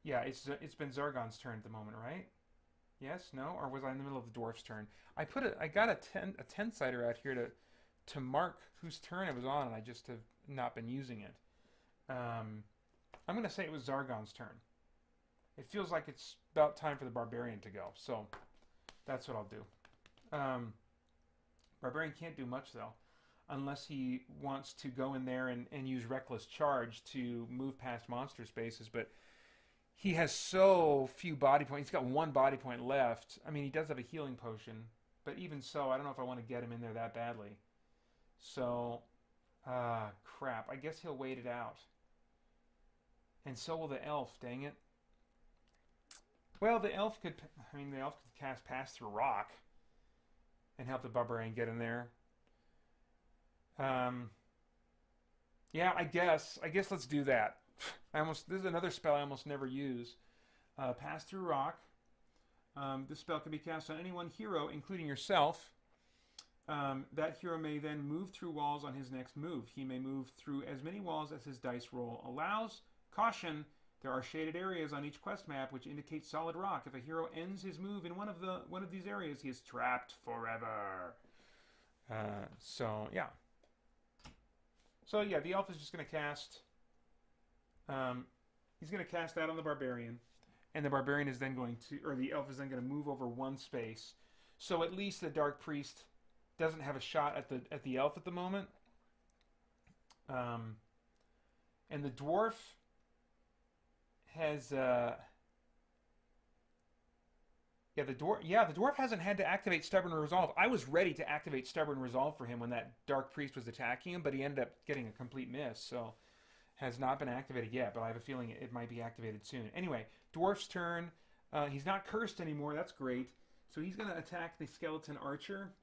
Yeah, it's been Zargon's turn at the moment, right? Yes? No? Or was I in the middle of the dwarf's turn? I got a 10-sider out here to mark whose turn it was on, and I just have not been using it. I'm going to say it was Zargon's turn. It feels like it's about time for the Barbarian to go, so that's what I'll do. Barbarian can't do much, though, unless he wants to go in there and use Reckless Charge to move past monster spaces, but he has so few body points. He's got 1 body point left. I mean, he does have a healing potion, but even so, I don't know if I want to get him in there that badly. So, crap. I guess he'll wait it out. And so will the elf, dang it. Well, the elf could cast Pass Through Rock and help the Barbarian get in there. Yeah, I guess let's do that. This is another spell I almost never use. Pass Through Rock. This spell can be cast on any one hero, including yourself. That hero may then move through walls on his next move. He may move through as many walls as his dice roll allows. Caution, there are shaded areas on each quest map which indicate solid rock. If a hero ends his move in one of these areas, he is trapped forever. So yeah, the elf is just going to cast... he's going to cast that on the Barbarian, and the Barbarian is then the elf is then going to move over 1 space. So at least the Dark Priest doesn't have a shot at the elf at the moment. And the dwarf has Yeah, the dwarf hasn't had to activate Stubborn Resolve. I was ready to activate Stubborn Resolve for him when that Dark Priest was attacking him, but he ended up getting a complete miss, so has not been activated yet, but I have a feeling it might be activated soon. Anyway, dwarf's turn. He's not cursed anymore. That's great. So he's going to attack the skeleton archer.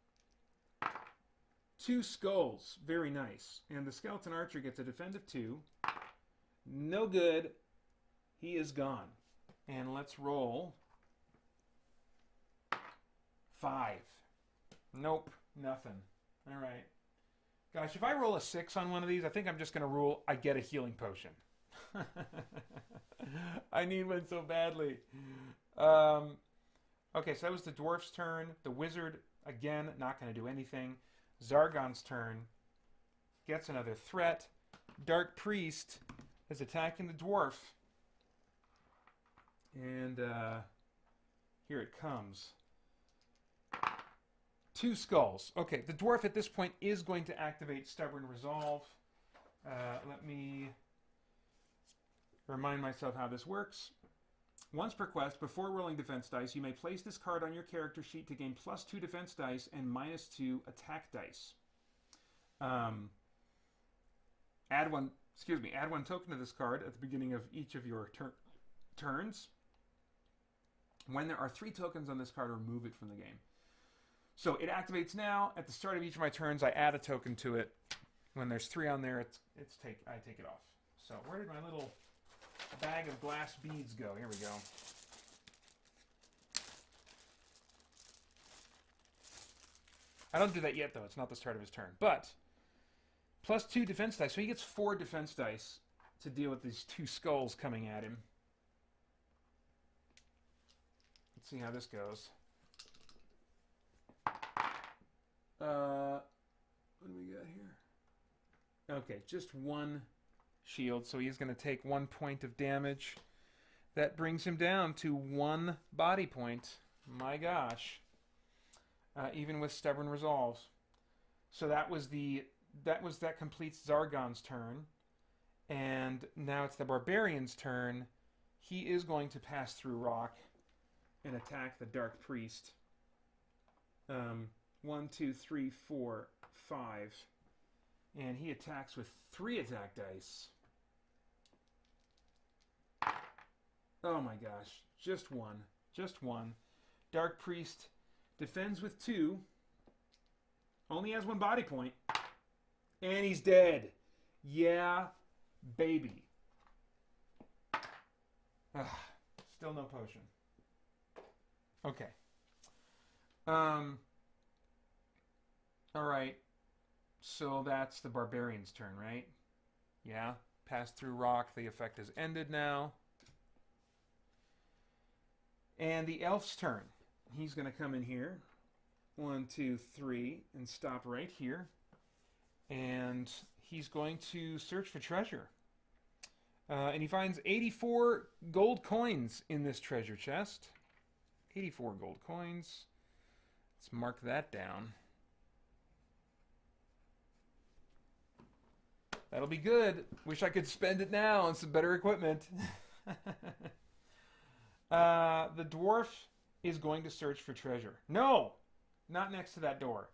2 skulls. Very nice. And the skeleton archer gets a defend of 2. No good. He is gone. And let's roll. 5. Nope. Nothing. All right. Gosh, if I roll a 6 on one of these, I think I'm just going to rule I get a healing potion. I need one so badly. Okay, so that was the dwarf's turn. The wizard, again, not going to do anything. Zargon's turn. Gets another threat. Dark priest is attacking the dwarf. And here it comes. 2 skulls. Okay, the dwarf at this point is going to activate Stubborn Resolve. Let me remind myself how this works. Once per quest, before rolling defense dice, you may place this card on your character sheet to gain +2 defense dice and -2 attack dice. Add one token to this card at the beginning of each of your turns. When there are 3 tokens on this card, remove it from the game. So it activates now. At the start of each of my turns, I add a token to it. When there's 3 on there, I take it off. So where did my little bag of glass beads go? Here we go. I don't do that yet, though. It's not the start of his turn. But +2 defense dice. So he gets 4 defense dice to deal with these 2 skulls coming at him. Let's see how this goes. What do we got here? Okay, just 1 shield, so he's going to take 1 point of damage. That brings him down to 1 body point. My gosh. Even with Stubborn Resolve. So that completes Zargon's turn. And now it's the Barbarian's turn. He is going to pass through rock and attack the Dark Priest. 1, 2, 3, 4, 5. And he attacks with 3 attack dice. Oh my gosh. Just 1. Just 1. Dark Priest defends with 2. Only has 1 body point. And he's dead. Yeah, baby. Still no potion. Okay. Alright. So that's the Barbarian's turn, right? Yeah. Pass through rock. The effect is ended now. And the Elf's turn. He's going to come in here. 1, 2, 3. And stop right here. And he's going to search for treasure. And he finds 84 gold coins in this treasure chest. 84 gold coins. Let's mark that down. That'll be good. Wish I could spend it now on some better equipment. The dwarf is going to search for treasure. No! Not next to that door.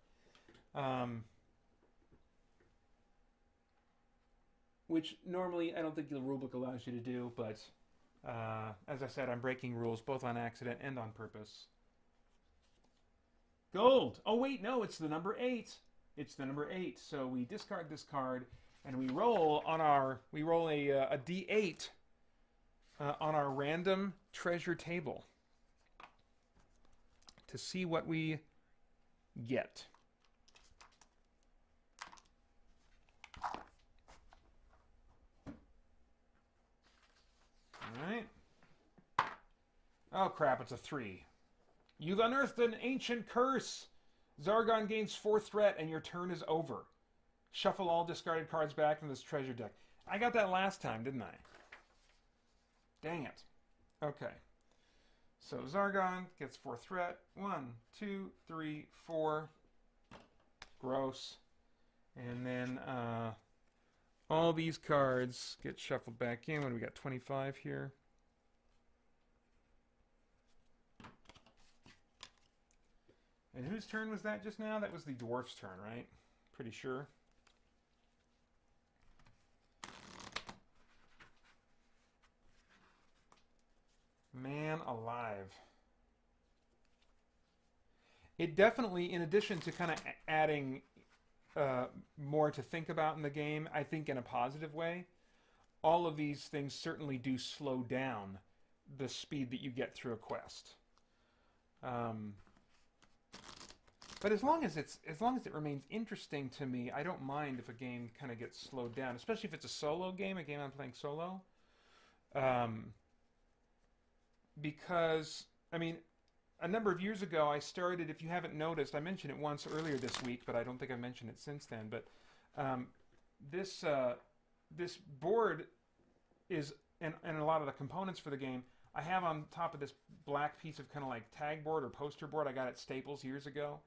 Which normally I don't think the rulebook allows you to do, but as I said, I'm breaking rules both on accident and on purpose. Gold! Oh wait, no, it's the number 8. It's the number 8. So we discard this card and we roll a D8 on our random treasure table to see what we get. Alright. Oh crap, it's a 3. You've unearthed an ancient curse. Zargon gains 4 threat and your turn is over. Shuffle all discarded cards back in this treasure deck. I got that last time, didn't I? Dang it. Okay. So Zargon gets 4 threat. 1, 2, 3, 4. Gross. And then all these cards get shuffled back in. What do we got? 25 here. And whose turn was that just now? That was the dwarf's turn, right? Pretty sure. Man alive. It definitely, in addition to kind of adding more to think about in the game, I think in a positive way, all of these things certainly do slow down the speed that you get through a quest. But as long as it remains interesting to me, I don't mind if a game kind of gets slowed down, especially if it's a solo game, a game I'm playing solo. Because, I mean, a number of years ago, I started, if you haven't noticed, I mentioned it once earlier this week, but I don't think I've mentioned it since then, but this board is, and a lot of the components for the game, I have on top of this black piece of kind of like tag board or poster board I got at Staples years ago.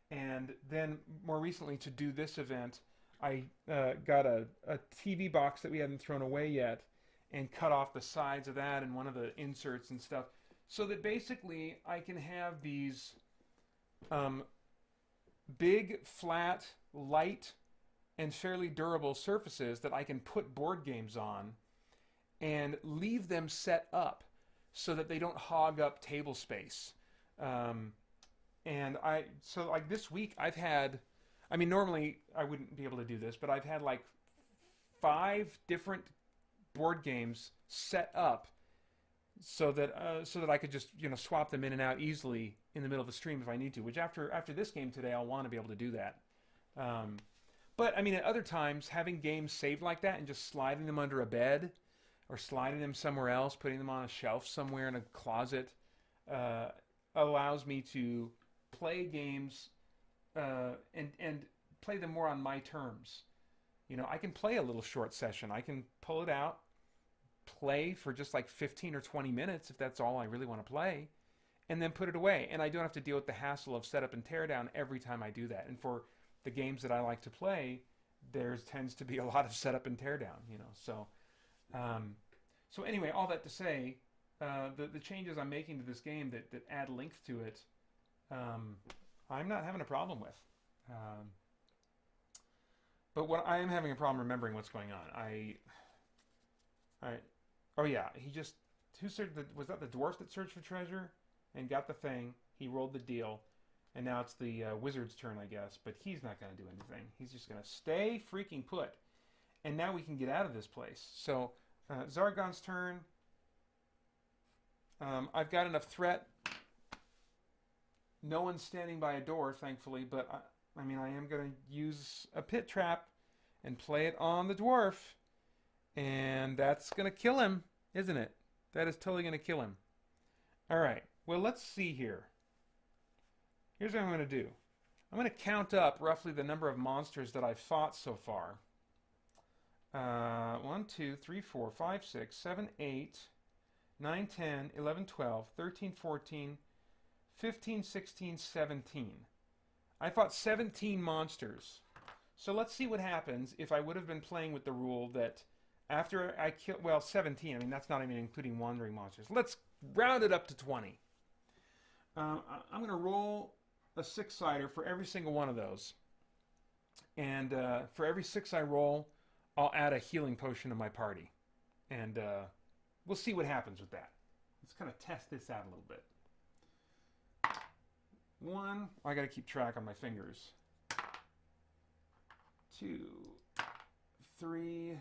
And then more recently to do this event, I got a TV box that we hadn't thrown away yet and cut off the sides of that and one of the inserts and stuff, so that basically I can have these big, flat, light, and fairly durable surfaces that I can put board games on and leave them set up so that they don't hog up table space. So like this week I've had, I mean, normally I wouldn't be able to do this, but I've had like 5 different board games set up so that I could just, you know, swap them in and out easily in the middle of the stream if I need to, which after this game today I'll want to be able to do that. But I mean, at other times, having games saved like that and just sliding them under a bed or sliding them somewhere else, putting them on a shelf somewhere in a closet, allows me to play games and play them more on my terms. You know, I can play a little short session. I can pull it out, play for just like 15 or 20 minutes if that's all I really want to play, and then put it away. And I don't have to deal with the hassle of setup and teardown every time I do that. And for the games that I like to play, there tends to be a lot of setup and teardown, you know. So anyway, all that to say, the changes I'm making to this game that add length to it, I'm not having a problem with. But what I am having a problem remembering what's going on. Oh yeah, was that the dwarf that searched for treasure and got the thing? He rolled the deal, and now it's the wizard's turn, I guess. But he's not going to do anything. He's just going to stay freaking put. And now we can get out of this place. So Zargon's turn. I've got enough threat. No one's standing by a door, thankfully, but I mean, I am going to use a pit trap and play it on the dwarf. And that's going to kill him, isn't it? That is totally going to kill him. All right. Well, let's see here. Here's what I'm going to do. I'm going to count up roughly the number of monsters that I've fought so far. 1, 2, 3, 4, 5, 6, 7, 8, 9, 10, 11, 12, 13, 14, 15, 16, 17. I fought 17 monsters. So let's see what happens if I would have been playing with the rule that after I kill, well, 17, I mean, that's not even including wandering monsters. Let's round it up to 20. I'm going to roll a 6-sider for every single one of those. And for every 6 I roll, I'll add a healing potion to my party. And we'll see what happens with that. Let's kind of test this out a little bit. 1, I got to keep track on my fingers. 2, 3,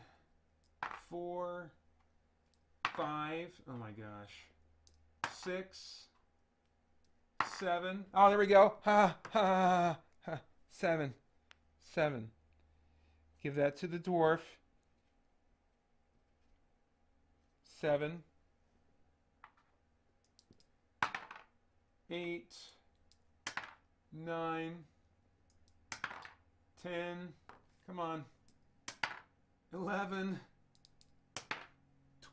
4, 5, oh my gosh, 6, 7, oh there we go, ha, ha, ha, 7, give that to the dwarf, 7, 8, 9, 10, come on, 11,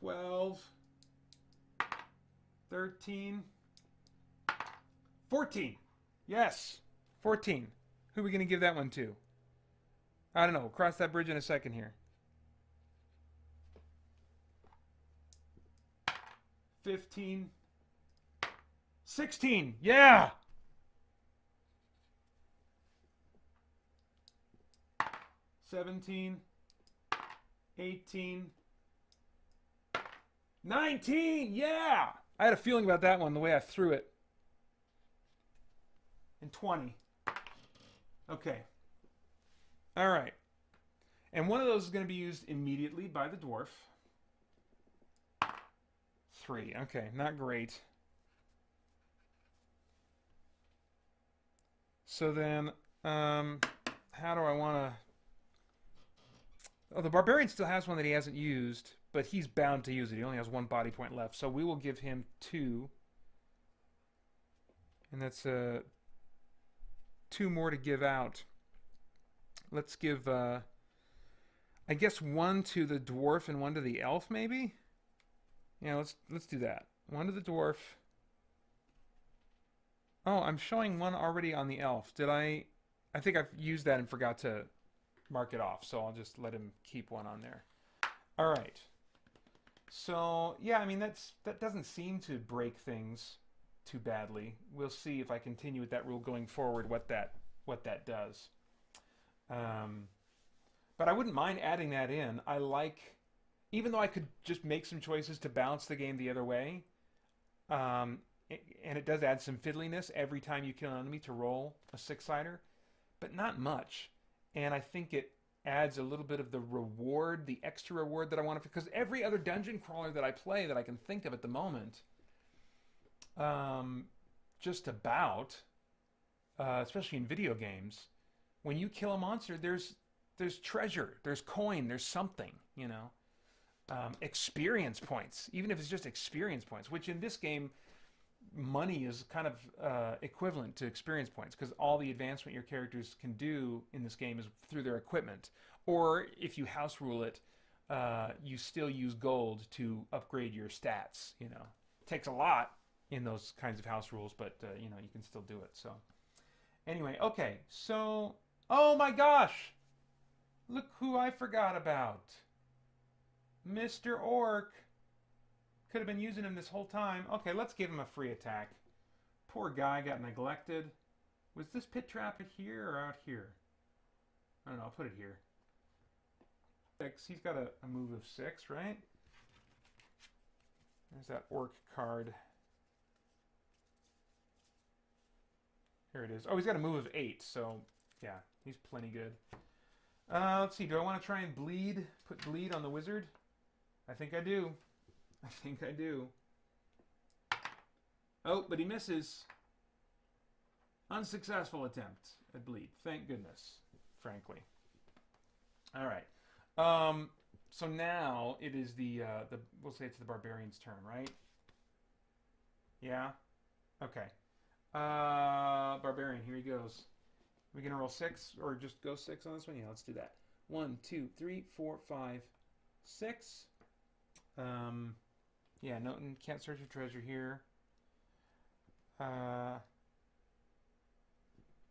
12, 13, 14. Yes, 14. Who are we going to give that one to? I don't know. We'll cross that bridge in a second here. 15, 16. Yeah! 17, 18, 19. Yeah! I had a feeling about that one, the way I threw it. And 20. Okay. All right. And one of those is going to be used immediately by the dwarf. 3. Okay, not great. So then, how do I want to... Oh, the barbarian still has one that he hasn't used, but he's bound to use it. He only has 1 body point left, so we will give him 2. And that's 2 more to give out. Let's give, I guess 1 to the dwarf and 1 to the elf, maybe? Yeah, let's do that. 1 to the dwarf. Oh, I'm showing 1 already on the elf. Did I think I've used that and forgot to mark it off, so I'll just let him keep 1 on there. All right. So, yeah, I mean, that doesn't seem to break things too badly. We'll see if I continue with that rule going forward, what that does. But I wouldn't mind adding that in. I like, even though I could just make some choices to balance the game the other way, and it does add some fiddliness every time you kill an enemy to roll a 6-sider, but not much. And I think it adds a little bit of the reward, the extra reward that I want to... Because every other dungeon crawler that I play that I can think of at the moment, just about, especially in video games, when you kill a monster, there's treasure, there's coin, there's something, you know. Experience points, even if it's just experience points, which in this game, money is kind of equivalent to experience points, because all the advancement your characters can do in this game is through their equipment. Or if you house rule it, you still use gold to upgrade your stats, you know. It takes a lot in those kinds of house rules, but, you know, you can still do it, so. Anyway, okay, so... Oh my gosh! Look who I forgot about. Mr. Orc. Could have been using him this whole time. Okay, let's give him a free attack. Poor guy got neglected. Was this pit trap here or out here? I don't know, I'll put it here. 6. He's got a move of 6, right? There's that orc card. Here it is. Oh, he's got a move of 8, so yeah, he's plenty good. Let's see, do I want to try and bleed? Put bleed on the wizard? I think I do. I think I do. Oh, but he misses. Unsuccessful attempt at bleed. Thank goodness, frankly. All right. So now it is we'll say it's the barbarian's turn, right? Yeah? Okay. Barbarian, here he goes. Are we going to roll 6 or just go 6 on this one? Yeah, let's do that. 1, 2, 3, 4, 5, 6. Yeah, no, can't search for treasure here.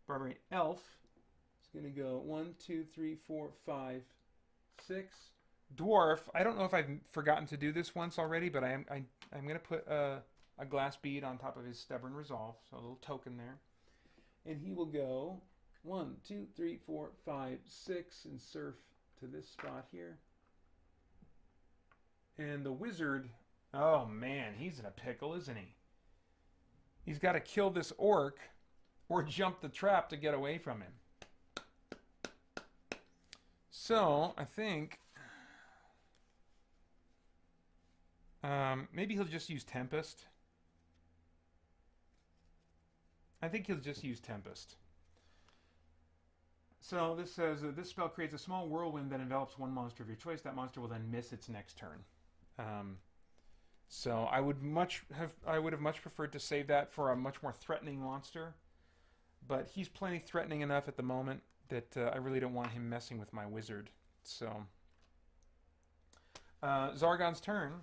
Barbarian elf is going to go 1, 2, 3, 4, 5, 6. Dwarf, I don't know if I've forgotten to do this once already, but I'm going to put a glass bead on top of his stubborn resolve, so a little token there. And he will go 1, 2, 3, 4, 5, 6, and surf to this spot here. And the wizard, oh man, he's in a pickle, isn't he? He's got to kill this orc or jump the trap to get away from him. So, I think maybe he'll just use Tempest. I think he'll just use Tempest. So this says this spell creates a small whirlwind that envelops one monster of your choice. That monster will then miss its next turn. So I would have much preferred to save that for a much more threatening monster, but he's plenty threatening enough at the moment that I really don't want him messing with my wizard. So Zargon's turn.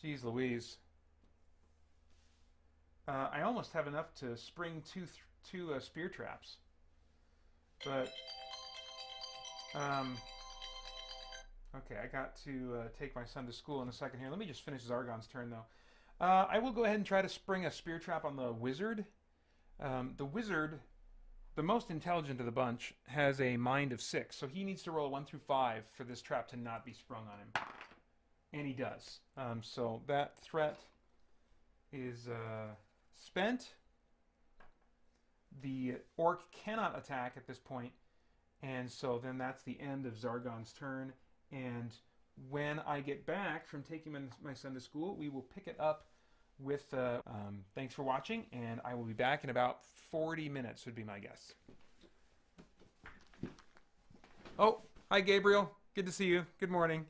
Jeez Louise. I almost have enough to spring two spear traps, but okay, I got to take my son to school in a second here. Let me just finish Zargon's turn, though. I will go ahead and try to spring a spear trap on the wizard. The wizard the most intelligent of the bunch has a mind of 6, so he needs to roll 1 through 5 for this trap to not be sprung on him. And he does. So that threat is spent. The orc cannot attack at this point, and so then that's the end of Zargon's turn. And when I get back from taking my son to school, we will pick it up with thanks for watching, and I will be back in about 40 minutes would be my guess. Oh, hi Gabriel. Good to see you. Good morning.